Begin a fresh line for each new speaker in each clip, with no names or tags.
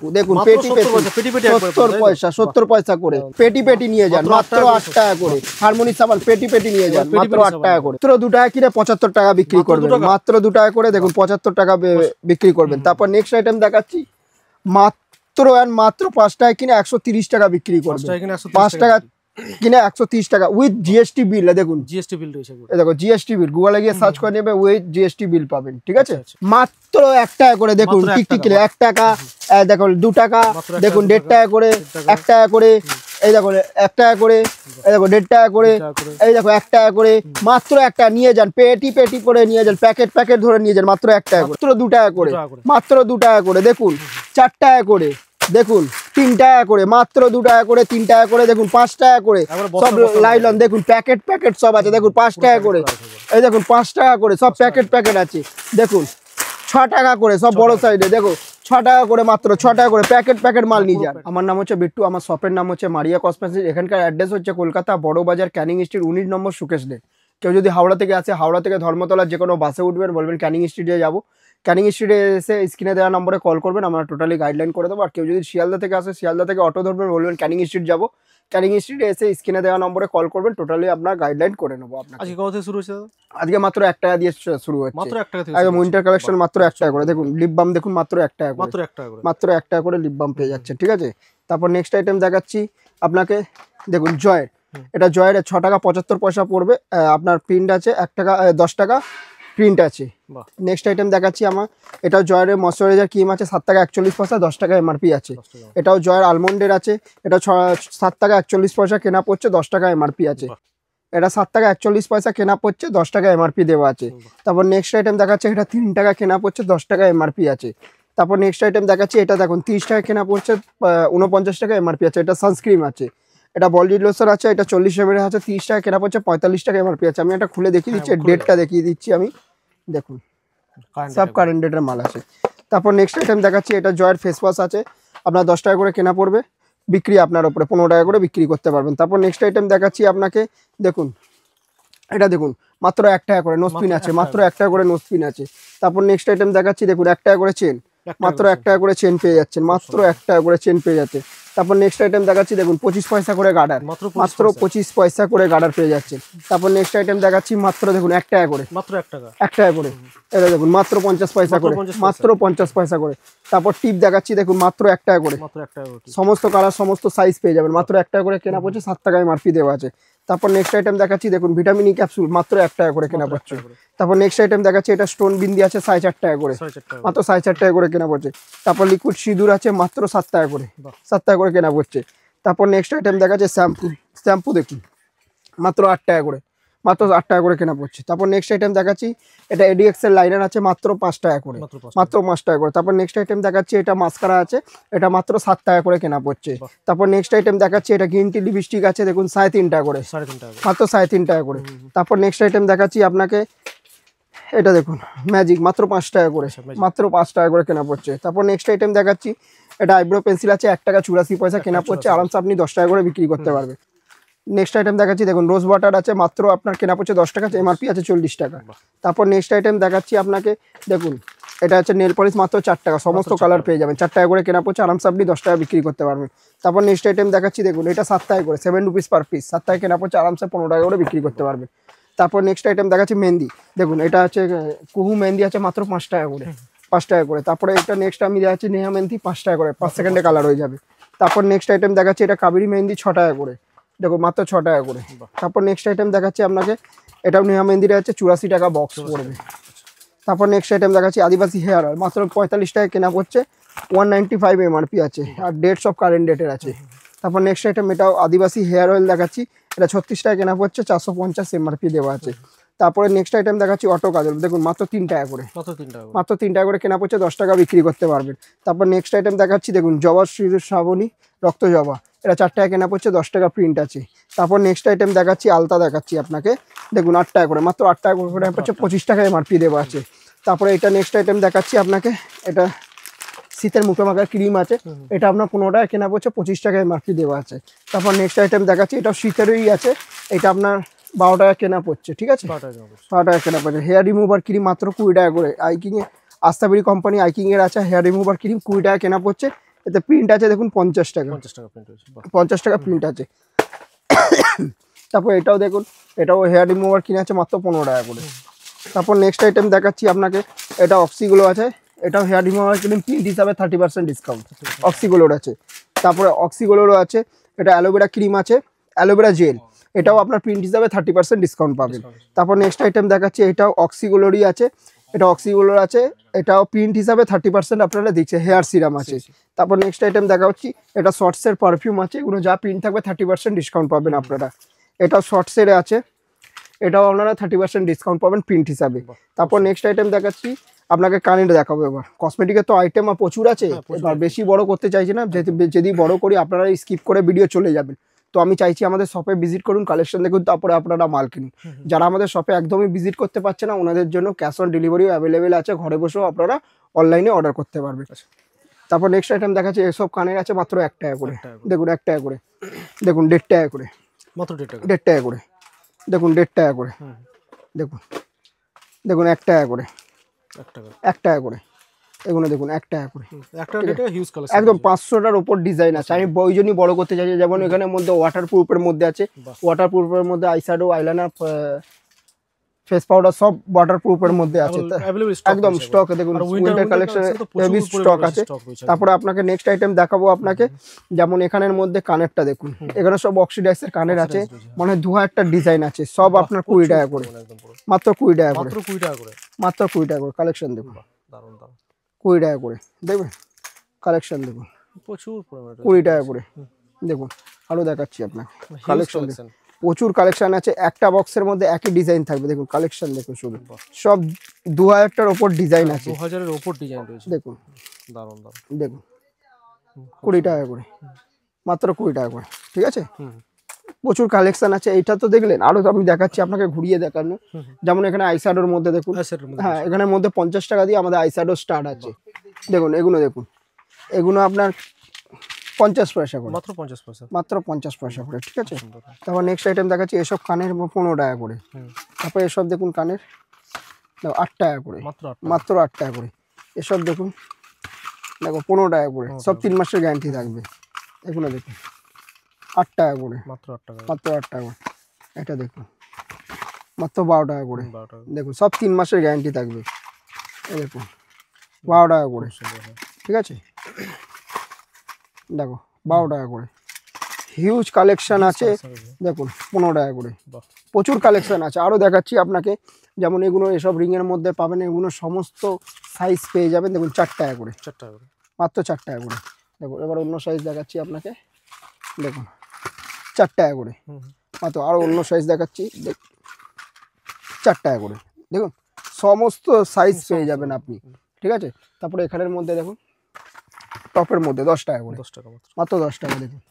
Shampoo দেখুন পেটি পেটি 70 পয়সা করে পেটি পেটি নিয়ে যান মাত্র 8 টাকা করে হারমোনি সাবান পেটি পেটি নিয়ে যান মাত্র 8 টাকা করে মাত্র 2 টাকা কিনে 75 টাকা বিক্রি করবেন মাত্র 2 টাকা করে দেখুন 75 টাকা বিক্রি করবেন তারপর নেক্সট আইটেম দেখাচ্ছি মাত্র 5 টাকা কিনে 130 টাকা বিক্রি করবেন 5 টাকা কিনে 130 টাকা উইথ জিএসটি বিল দেখুন জিএসটি বিল রয়েছে এই দেখো জিএসটি বিল গুগলে গিয়ে সার্চ করে নেবে উইথ জিএসটি বিল পাবেন ঠিক আছে মাত্র 1 টাকা করে দেখুন টিকটিকি 1 টাকা দেখো 2 টাকা দেখুন 1.5 টাকা করে 1 টাকা করে এই দেখো 1 টাকা করে এই দেখো 1.5 টাকা করে এই দেখো 1 টাকা করে মাত্র 1 টাকা নিয়ে যান পেটি পেটি করে নিয়ে যান প্যাকেট ধরে নিয়ে যান মাত্র 1 টাকা করে মাত্র 2 টাকা করে মাত্র 2 টাকা করে দেখুন 4 টাকা করে দেখুন 3 টাকা করে মাত্র 2 টাকা করে 3 টাকা করে দেখুন 5 টাকা করে সব লাইলন দেখুন প্যাকেট সব আছে দেখুন 5 টাকা করে এই দেখুন 5 টাকা করে সব প্যাকেট আছে দেখুন 6 টাকা করে সব বড় সাইডে দেখো 6 টাকা করে মাত্র 6 টাকা করে প্যাকেট মাল নিয়ে যান আমার নাম হচ্ছে বিট্টু আমার শপের নাম হচ্ছে মারিয়া কসমেটিক্স এখানকার অ্যাড্রেস হচ্ছে কলকাতা বড় বাজার ক্যানিং স্ট্রিট 19 নম্বর সুকেশ লেন কেউ যদি হাওড়া থেকে আসে হাওড়া থেকে ধর্মতলার যে কোনো বাসে উঠবেন বলবেন ক্যানিং স্ট্রিটে যাবো ক্যানিং স্ট্রিটে এসে স্ক্রিনে দেওয়া নম্বরে কল করবেন আমরা টোটালি গাইডলাইন করে দেবো আর কেউ যদি শিয়ালদা থেকে আসে শিয়ালদা থেকে অটো ধরবেন বলবেন ক্যানিং স্ট্রিট যাবো ক্যানিং স্ট্রিটে এসে স্ক্রিনে দেওয়া নম্বরে কল করবেন টোটালি আপনার গাইডলাইন করে নেবো আপনার
আজকে কত থেকে শুরু হচ্ছে
আজকে মাত্র 1 টাকা দিয়ে শুরু হচ্ছে মাত্র 1 টাকা থেকে একদম উইন্টার কালেকশন মাত্র 1 টাকা করে দেখুন লিপ বাম দেখুন মাত্র 1 টাকা করে মাত্র 1 টাকা করে লিপ বাম পেয়ে যাচ্ছেন ঠিক আছে তারপর নেক্সট আইটেম দেখাচ্ছি আপনাকে দেখুন জয়ের এটা জয়ের 6 টাকা 75 পয়সা পড়বে আপনার প্রিন্ট আছে 1 টাকা 10 টাকা প্রিন্ট আছে নেক্সট আইটেম দেখাচ্ছি আমার এটাও জয়ের ময়শ্চারাইজার ক্রিম আছে 7 টাকা 41 পয়সা 10 টাকা এমআরপি আছে এটাও জয়ের আলমন্ডের আছে এটা 7 টাকা 41 পয়সা কেনা পড়ছে 10 টাকা এমআরপি আছে এটা 7 টাকা 41 পয়সা কেনা পড়ছে 10 টাকা এমআরপি দেওয়া আছে তারপর নেক্সট আইটেম দেখাচ্ছে এটা 3 টাকা কেনা পড়ছে 10 টাকা এমআরপি আছে তারপর নেক্সট আইটেম দেখাচ্ছি এটা দেখুন 30 টাকা কেনা পড়ছে 49 টাকা এমআরপি আছে এটা সানস্ক্রিন আছে এটা বডি লোশন আছে এটা 40 ml আছে 30 টাকা কেনা পড়ছে 45 টাকা এমআরপি আছে আমি এটা খুলে দেখিয়ে দিচ্ছি ডেটটা দেখিয়ে দিচ্ছি আমি দেখুন সব কারেন্ট ডেটের মাল আছে তারপর নেক্সট আইটেম দেখাচ্ছি এটা জয়ের ফেস ওয়াশ আছে আপনার 10 টাকা করে কেনা পড়বে বিক্রি আপনার উপরে 15 টাকা করে বিক্রি করতে পারবেন তারপর নেক্সট আইটেম দেখাচ্ছি আপনাকে দেখুন এটা দেখুন মাত্র 1 টাকা করে নোসপিন আছে মাত্র 1 টাকা করে নোসপিন আছে তারপর নেক্সট আইটেম দেখাচ্ছি দেখুন 1 টাকা করে চেন মাত্র 1 টাকা করে চেন পেয়ে যাচ্ছেন মাত্র 1 টাকা করে চেন পেয়ে যাচ্ছে তারপর নেক্সট আইটেম দেখাচ্ছি দেখুন 25 পয়সা করে গার্ডার মাত্র 25 পয়সা করে গার্ডার পেয়ে যাচ্ছেন তারপর নেক্সট আইটেম দেখাচ্ছি মাত্র দেখুন 1 টাকা করে মাত্র 1 টাকা করে এটা দেখুন মাত্র 50 পয়সা করে মাত্র 50 পয়সা করে তারপর টিপ দেখাচ্ছি দেখুন মাত্র 1 টাকা করে সমস্ত কালার সমস্ত সাইজ পেয়ে যাবেন মাত্র 1 টাকা করে কেনা পড়ছে 7 টাকা এমআরপি দেওয়া আছে তারপর নেক্সট আইটেম দেখাচ্ছি দেখুন ভিটামিন ই ক্যাপসুল মাত্র 1 টাকা করে কেনা পড়ছে তারপর নেক্সট আইটেম দেখাচ্ছি এটা স্টোন বিন্দি আছে 4.5 টাকা করে মাত্র 4.5 টাকা করে কেনা পড়ছে তারপর লিকুইড সিঁদুর আছে মাত্র 7 টাকা করে 7 টাকা করে কেনা পড়ছে তারপর নেক্সট আইটেম দেখাচ্ছে শ্যাম্পু দেখুন মাত্র 8 টাকা করে মাত্র 8 টাকা করে কেনা পড়ছে তারপর নেক্সট আইটেম দেখাচ্ছি এটা এডিএক্স এর লাইনার আছে মাত্র 5 টাকা করে মাত্র 5 টাকা করে তারপর নেক্সট আইটেম দেখাচ্ছি এটা মাস্কারা আছে এটা মাত্র 7 টাকা করে কেনা পড়ছে তারপর নেক্সট আইটেম দেখাচ্ছি এটা গ্রিন টি লিপস্টিক আছে দেখুন 3.5 টাকা করে মাত্র 3.5 টাকা করে তারপর নেক্সট আইটেম দেখাচ্ছি আপনাকে এটা দেখুন ম্যাজিক মাত্র 5 টাকা করে মাত্র 5 টাকা করে কেনা পড়ছে তারপর নেক্সট আইটেম দেখাচ্ছি এটা আইব্রো পেন্সিল আছে 1 টাকা 84 পয়সা কেনা পড়ছে আরামসে আপনি 10 টাকা করে বিক্রি করতে পারবেন নেক্সট আইটেম দেখাচ্ছি দেখুন রোজ ওয়াটার আছে মাত্র আপনার কেনা পড়ছে 10 টাকা এমআরপি আছে 40 টাকা তারপর নেক্সট আইটেম দেখাচ্ছি আপনাকে দেখুন এটা হচ্ছে নেল পলিশ মাত্র 4 টাকা সমস্ত কালার পেয়ে যাবেন 4 টাকা করে কেনা পড়ছে আরামসে আপনি 10 টাকা বিক্রি করতে পারবেন তারপর নেক্সট আইটেম দেখাচ্ছি দেখুন এটা 7 টাকা করে 7 রুপিস পার পিস 7 টাকা কেনা পড়ছে আরামসে 15 টাকা করে বিক্রি করতে পারবেন তারপর নেক্সট আইটেম দেখাচ্ছি মেহেন্দি দেখুন এটা হচ্ছে কুহু মেহেন্দি আছে মাত্র 5 টাকা করে 5 টাকা করে তারপরে এটা নেক্সট আমি দেখাচ্ছি নেহা মেহেন্দি 5 টাকা করে 5 সেকেন্ডে কালার হয়ে যাবে তারপর নেক্সট আইটেম দেখাচ্ছি এটা কাবেরি মেহেন্দি 6 টাকা করে দেখো মাত্র 6 টাকা করে তারপর নেক্সট আইটেম দেখাচ্ছি আপনাকে এটাও নেহা মেহেন্দিটা আছে 84 টাকা বক্স পড়বে তারপর নেক্সট আইটেম দেখাচ্ছি আদিবাসী হেয়ার অয়েল মাত্র 45 টাকা কেনা পড়ছে 195 এমআরপি আছে আর ডেট সব কারেন্ট ডেটের আছে তারপর নেক্সট আইটেম এটাও আদিবাসী হেয়ার অয়েল দেখাচ্ছি এটা 36 টাকা কেনা পড়ছে 450 এমআরপি দেওয়া আছে তারপরে নেক্সট আইটেম দেখাচ্ছি অটো কাজল দেখুন মাত্র 3 টাকা করে মাত্র 3 টাকা করে কেনা পড়ছে 10 টাকা বিক্রি করতে পারবেন তারপর নেক্সট আইটেম দেখাচ্ছি দেখুন জবা শ্রাবণী রক্ত জবা এটা 4 টাকা কেনা পড়ছে 10 টাকা প্রিন্ট আছে তারপর নেক্সট আইটেম দেখাচ্ছি আলতা দেখাচ্ছি আপনাকে দেখুন 8 টাকা করে মাত্র 8 টাকা করে পড়ছে 25 টাকা এমআরপি দেওয়া আছে তারপরে এটা নেক্সট আইটেম দেখাচ্ছি আপনাকে এটা শীতের মুখে মাখার ক্রিম আছে এটা আপনার 15 টাকা কেনা পড়ছে 25 টাকা এমআরপি দেওয়া আছে তারপর নেক্সট আইটেম দেখাচ্ছি এটা শীতেরই আছে এটা আপনার 12 টাকা কেনা পড়ছে ঠিক আছে 12 টাকা কেনা পড়ছে হেয়ার রিমুভার ক্রিম মাত্র 20 টাকা করে আইকিং এ আস্তাবেরি কোম্পানি আইকিং এর আছে হেয়ার রিমুভার ক্রিম 20 টাকা কেনা পড়ছে এতে প্রিন্ট আছে দেখুন 50 টাকা, 50 টাকা প্রিন্ট আছে। তারপর এটাও দেখুন, এটাও হেয়ার রিমুভার কিনে আছে মাত্র 15 টাকা করে। তারপর নেক্সট আইটেম দেখাচ্ছি আপনাকে, এটা অক্সিগুলো আছে, এটাও হেয়ার রিমুভার কিনে প্রিন্ট হিসাবে 30% ডিসকাউন্ট অক্সিগুলোর আছে। তারপরে অক্সিগুলোরও আছে, এটা অ্যালোভেরা ক্রিম আছে, অ্যালোভেরা জেল, এটাও আপনার প্রিন্ট হিসাবে 30% ডিসকাউন্ট পাবেন। তারপর নেক্সট আইটেম দেখাচ্ছি, এটাও অক্সিগুলোরই আছে, এটা অক্সিগুলোর আছে, এটাও প্রিন্ট হিসাবে 30% আপনারা দিচ্ছে, হেয়ার সিরাম আছে। তারপর নেক্সট আইটেম দেখা হচ্ছে, এটা শর্টসের পারফিউম আছে, এগুলো যা প্রিন্ট থাকবে 30% ডিসকাউন্ট পাবেন আপনারা। এটাও শর্টসের আছে, এটাও আপনারা 30% ডিসকাউন্ট পাবেন প্রিন্ট হিসাবে। তারপর নেক্সট আইটেম দেখাচ্ছি আপনাকে, কানের দেখাবো। এবার কসমেটিকের তো আইটেম প্রচুর আছে, এবার বেশি বড় করতে চাইছি না, যদি বড় করি আপনারা স্কিপ করে ভিডিও চলে যাবেন। তো আমি চাইছি আমাদের শপে ভিজিট করুন, কালেকশন দেখুন, তারপরে আপনারা মাল কিনুন। যারা আমাদের শপে একদমই ভিজিট করতে পারছে না, ওনাদের জন্য ক্যাশ অন ডেলিভারিও অ্যাভেলেবেল আছে, ঘরে বসেও আপনারা অনলাইনে অর্ডার করতে পারবেন। তারপর নেক্সট আইটেম দেখাচ্ছে, এসব কানের আছে মাত্র 1 টাকা করে, দেখুন 1 টাকা করে, দেখুন 1.5 টাকা করে, মাত্র 1.5 টাকা করে, দেখুন 1.5 টাকা করে, দেখুন দেখুন 1 টাকা করে, 1 টাকা করে, এগুলো দেখুন 1 টাকা করে, একদম 500টার উপর ডিজাইন আছে। আমি ওই জন্যই বড় করতে চাইছি, যেমন এখানের মধ্যে ওয়াটার প্রুফের মধ্যে আছে, ওয়াটার প্রুফের মধ্যে আইশ্যাডো, আইলাইনার, ফেস পাউডার সব ওয়াটার প্রুফের মধ্যে আছে, একদম স্টক। দেখুন উইন্টার কালেকশন হেভি স্টক আছে। তারপরে আপনাকে নেক্সট আইটেম দেখাবো আপনাকে, যেমন এখানের মধ্যে কানেরটা দেখুন, এখানে সব অক্সিডাইজের কানের আছে, মানে 2000টা ডিজাইন আছে, সব আপনার 20 টাকা করে, মাত্র 20 টাকা করে, মাত্র 20 টাকা করে। কালেকশন দেখুন 20 টাকা করে, দেখবেন কালেকশন দেখুন প্রচুর 20 টাকা করে। দেখুন আরো দেখাচ্ছি আপনাকে কালেকশন, প্রচুর কালেকশন আছে, একটা বক্সের মধ্যে একই ডিজাইন থাকবে। দেখুন কালেকশন দেখুন, শুধু সব 2000টার উপর ডিজাইন আছে, 2000-এর উপর ডিজাইন রয়েছে। দেখুন দারুন দারুন, দেখুন 20 টাকা করে, মাত্র 20 টাকা করে, ঠিক আছে। প্রচুর কালেকশন আছে। এইটা তো দেখলেন, আরো আমি দেখাচ্ছি আপনাকে, ঘুরিয়ে দেখানো। যেমন এখানে আইশ্যাডোর মধ্যে দেখুন, হ্যাঁ এখানের মধ্যে 50 টাকা দিয়ে আমাদের আইশ্যাডো স্টার্ট আছে। দেখুন এগুলো দেখুন, এগুলো আপনার 50 পয়সা করে, মাত্র 50 পয়সা, মাত্র 50 পয়সা করে, ঠিক আছে। তারপর নেক্সট আইটেম দেখাচ্ছি, এসব কানের 15 টাকা করে। তারপর এসব দেখুন কানের 8 টাকা করে, মাত্র 8 টাকা করে। এসব দেখুন, দেখো 15 টাকা করে, সব 3 মাসের গ্যারান্টি থাকবে। এগুলো দেখুন 8 টাকা করে, মাত্র 8 টাকা, মাত্র 8 টাকা করে। এটা দেখুন মাত্র 12 টাকা করে, দেখুন সব 3 মাসের গ্যারান্টি থাকবে। এই দেখুন 12 টাকা করে, ঠিক আছে। দেখো 12 টাকা করে, হিউজ কালেকশন আছে। দেখুন 15 টাকা করে, প্রচুর কালেকশন আছে। আরও দেখাচ্ছি আপনাকে, যেমন এগুলো এসব রিংয়ের মধ্যে পাবেন, এগুলো সমস্ত সাইজ পেয়ে যাবেন। দেখুন 4 টাকা করে, 4 টাকা করে, মাত্র 4 টাকা করে। দেখুন এবার অন্য সাইজ দেখাচ্ছি আপনাকে, দেখুন 4 টাকা করে, মাত্র। আরও অন্য সাইজ দেখাচ্ছি, 4 টাকা করে। দেখুন সমস্ত সাইজ পেয়ে যাবেন আপনি, ঠিক আছে। তারপরে এখানের মধ্যে দেখুন, টপের মধ্যে 10 টাকা করে, 10 টাকা মাত্র, 10 টাকা। দেখুন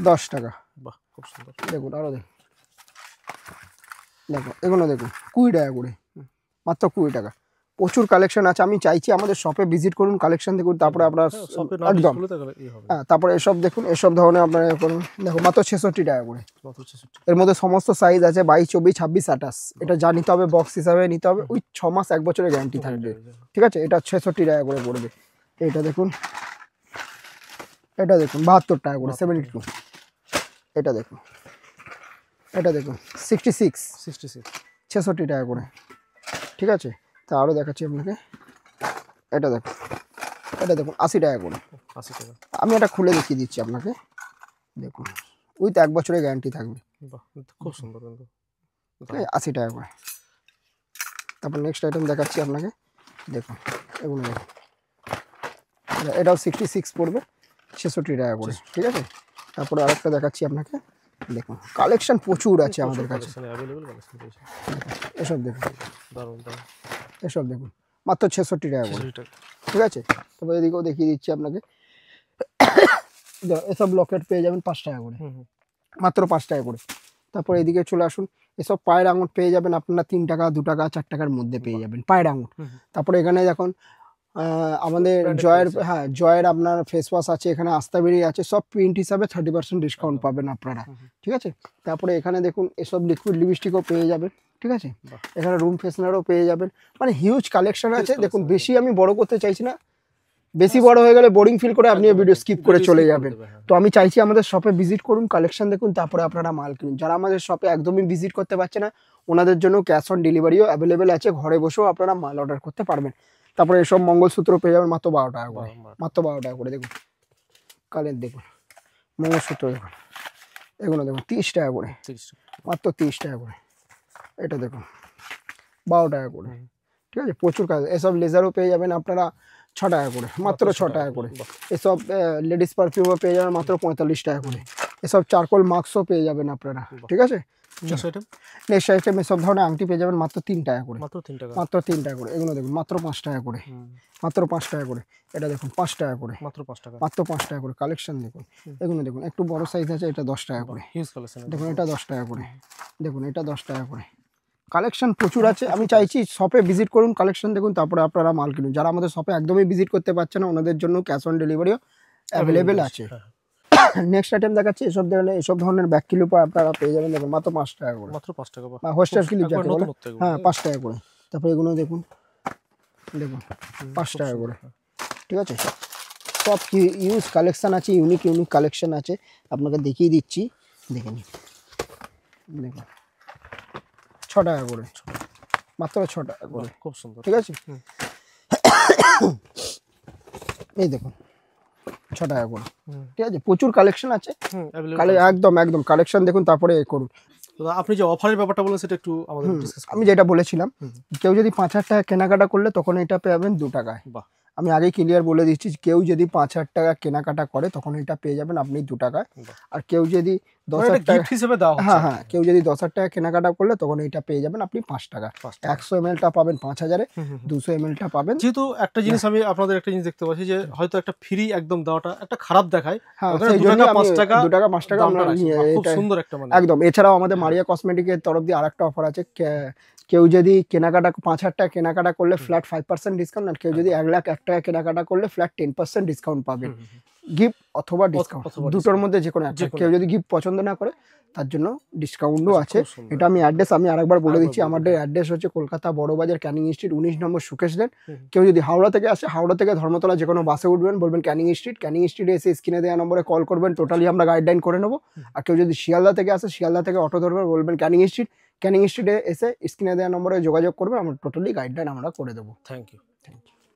10 টাকা, বাহ খুব সুন্দর। দেখুন আরো দেখুন, দেখুন এগুলো দেখুন 20 টাকা করে, মাত্র 20 টাকা। প্রচুর কালেকশন আছে। আমি চাইছি আমাদের শপে ভিজিট করুন, কালেকশন দেখুন, তারপরে আপনার একদম, হ্যাঁ। তারপরে এসব দেখুন, এসব ধরনের আপনার দেখো মাত্র 66 টাকা করে। এর মধ্যে সমস্ত সাইজ আছে, 22, 24, 26, 28। এটা যা নিতে হবে বক্স হিসাবে নিতে হবে, ওই 6 মাস 1 বছরের গ্যারান্টি থাকবে, ঠিক আছে। এটা 66 টাকা করে পড়বে। এটা দেখুন, এটা দেখুন 72 টাকা করে, 72। এটা দেখুন, এটা দেখুন 66, 66 টাকা করে, ঠিক আছে। তা আরও দেখাচ্ছি আপনাকে, এটা দেখুন, এটা দেখুন 80 টাকা করে, 80 টাকা। আমি এটা খুলে দেখিয়ে দিচ্ছি আপনাকে, দেখুন উইথ 1 বছরের গ্যারান্টি থাকবে, খুব সুন্দর, 80 টাকা করে। তারপর নেক্সট আইটেম দেখাচ্ছি আপনাকে, দেখুন এগুলো দেখুন, এটাও 66 পড়বে, 66 টাকা করে, ঠিক আছে। তারপরে আরেকটা দেখাচ্ছি আপনাকে, দেখুন কালেকশন প্রচুর আছে আমাদের কাছে। এসব দেখুন, এসব দেখুন মাত্র 66 টাকা করে, ঠিক আছে। তারপর এদিকেও দেখিয়ে দিচ্ছি আপনাকে, এসব লকেট পেয়ে যাবেন 5 টাকা করে, মাত্র 5 টাকা করে। তারপর এদিকে চলে আসুন, এসব পায়ের আঙুর পেয়ে যাবেন আপনারা 3 টাকা, 2 টাকা, 4 টাকার মধ্যে পেয়ে যাবেন পায়ের আঙুর। তারপরে এখানে দেখুন আমাদের জয়ের, হ্যাঁ জয়ের আপনার ফেস ওয়াশ আছে, এখানে আস্তাবেরি আছে, সব প্রিন্ট হিসাবে 30% ডিসকাউন্ট পাবেন আপনারা, ঠিক আছে। তারপরে এখানে দেখুন এসব লিকুইড লিপস্টিকও পেয়ে যাবেন, ঠিক আছে। এখানে রুম ফ্রেশনারও পেয়ে যাবেন, মানে হিউজ কালেকশন আছে। দেখুন বেশি আমি বড় করতে চাইছি না, বেশি বড় হয়ে গেলে বোরিং ফিল করে আপনি ভিডিও স্কিপ করে চলে যাবেন। তো আমি চাইছি আমাদের শপে ভিজিট করুন, কালেকশন দেখুন, তারপরে আপনারা মাল কিনুন। যারা আমাদের শপে একদমই ভিজিট করতে পারছে না ওনাদের জন্য ক্যাশ অন ডেলিভারিও অ্যাভেলেবেল আছে, ঘরে বসেও আপনারা মাল অর্ডার করতে পারবেন। তারপরে এসব মঙ্গলসূত্র পেয়ে যাবেন মাত্র 12 টাকা করে, মাত্র 12 টাকা করে। দেখুন কালের দেখুন মঙ্গলসূত্র দেখুন, এগুলো দেখুন 30 টাকা করে, মাত্র 30 টাকা করে। এটা দেখুন 12 টাকা করে, ঠিক আছে। প্রচুর কাজ। এসব লেজারও পেয়ে যাবেন আপনারা 6 টাকা করে, মাত্র 6 টাকা করে। এসব লেডিস পারফিউমও পেয়ে যাবেন মাত্র 45 টাকা করে। এসব চারকোল মাস্কও পেয়ে যাবেন আপনারা, ঠিক আছে। নেক্সট আইটেম এসব ধরনের আংটি পেয়ে যাবেন মাত্র 3 টাকা করে, মাত্র 3 টাকা করে। এগুলো দেখুন মাত্র 5 টাকা করে, মাত্র 5 টাকা করে। এটা দেখুন 5 টাকা করে, মাত্র 5 টাকা, মাত্র 5 টাকা করে। কালেকশন দেখুন, এগুলো দেখুন একটু বড় সাইজ আছে, এটা 10 টাকা করে। দেখুন এটা 10 টাকা করে, দেখুন এটা 10 টাকা করে। কালেকশন প্রচুর আছে। আমি চাইছি শপে ভিজিট করুন, কালেকশন দেখুন, তারপরে আপনারা মাল কিনুন। যারা আমাদের শপে একদমই ভিজিট করতে পারছে না ওনাদের জন্য ক্যাশ অন ডেলিভারিও অ্যাভেলেবেল আছে। নেক্সট আইটেম দেখাচ্ছি, এসব দেখলে এসব ধরনের ব্যাক ক্লিপ আপনারা পেয়ে যাবেন দেখুন মাত্র 5 টাকা করে, মাত্র 5 টাকা। হোস্টেল ক্লিপ যাকে বলে, হ্যাঁ 5 টাকা করে। তারপরে এগুলো দেখুন, দেখুন 5 টাকা করে, ঠিক আছে। সব কি ইউজ কালেকশন আছে, ইউনিক ইউনিক কালেকশন আছে, আপনাকে দেখিয়ে দিচ্ছি, দেখে নিন। দেখুন 6 টাকা করে, মাত্র 6 টাকা করে, খুব সুন্দর, ঠিক আছে। এই দেখুন 6 টাকা করে, ঠিক আছে। প্রচুর কালেকশন আছে, একদম একদম কালেকশন দেখুন তারপরে করুন।
আপনি যে অফারের ব্যাপারটা বলেন সেটা একটু আমাদের ডিসকাস করুন।
আমি যেটা বলেছিলাম, কেউ যদি 5,000 টাকা কেনাকাটা করলে তখন এটা পেয়ে যাবেন 2 টাকায়। আমি আগে ক্লিয়ার বলে দিচ্ছি, কেউ যদি 5,000 টাকা কেনাকাটা করে তখন এটা পেয়ে যাবেন আপনি 2 টাকায়। আর কেউ যদি 10,000 টাকা
হিসেবে দেওয়া হচ্ছে,
হ্যাঁ, কেউ যদি 10,000 টাকা কেনাকাটা করলে তখন এটা পেয়ে যাবেন আপনি 5 টাকা। 100 ml টা পাবেন 5,000-এ, 200 ml টা পাবেন।
যেহেতু একটা জিনিস আমি আপনাদের একটা জিনিস দেখতে পাচ্ছি যে হয়তো একটা ফ্রি একদম দেওয়াটা একটা খারাপ দেখায়,
সেই জন্য 5 টাকা 5 টাকা আমরা
খুব সুন্দর একটা মানে
একদম। এছাড়াও আমাদের মারিয়া কসমেটিকের তরফ দিয়ে আরেকটা অফার আছে, কেউ যদি কেনাকাটা 5,000 টাকা কেনাকাটা করলে ফ্ল্যাট 5% ডিসকাউন্ট, আর কেউ যদি 1,01,000 টাকা কেনাকাটা করলে ফ্ল্যাট 10% ডিসকাউন্ট পাবেন। গিফট অথবা ডিসকাউন্ট দুটোর মধ্যে যে কোনো একটা। কেউ যদি গিফট পছন্দ না করে তার জন্য ডিসকাউন্টও আছে। এটা আমি অ্যাড্রেস আমি আরেকবার বলে দিচ্ছি, আমাদের অ্যাড্রেস হচ্ছে কলকাতা বড়বাজার ক্যানিং স্ট্রিট 19 নম্বর সুকেশ লেন। কেউ যদি হাওড়া থেকে আসে, হাওড়া থেকে ধর্মতলা যে কোনো বাসে উঠবেন, বলবেন ক্যানিং স্ট্রিট, ক্যানিং স্ট্রিটে এসে স্ক্রিনে দেওয়া নম্বরে কল করবেন, টোটালি আমরা গাইডলাইন করে নেবো। আর কেউ যদি শিয়ালদা থেকে আসে, শিয়ালদা থেকে অটো ধরবেন, বলবেন ক্যানিং স্ট্রিট, ক্যানিং স্ট্রিটে এসে স্ক্রিনে দেওয়া নম্বরে যোগাযোগ করবেন, আমরা টোটালি গাইডলাইন আমরা করে দেবো।
Thank you.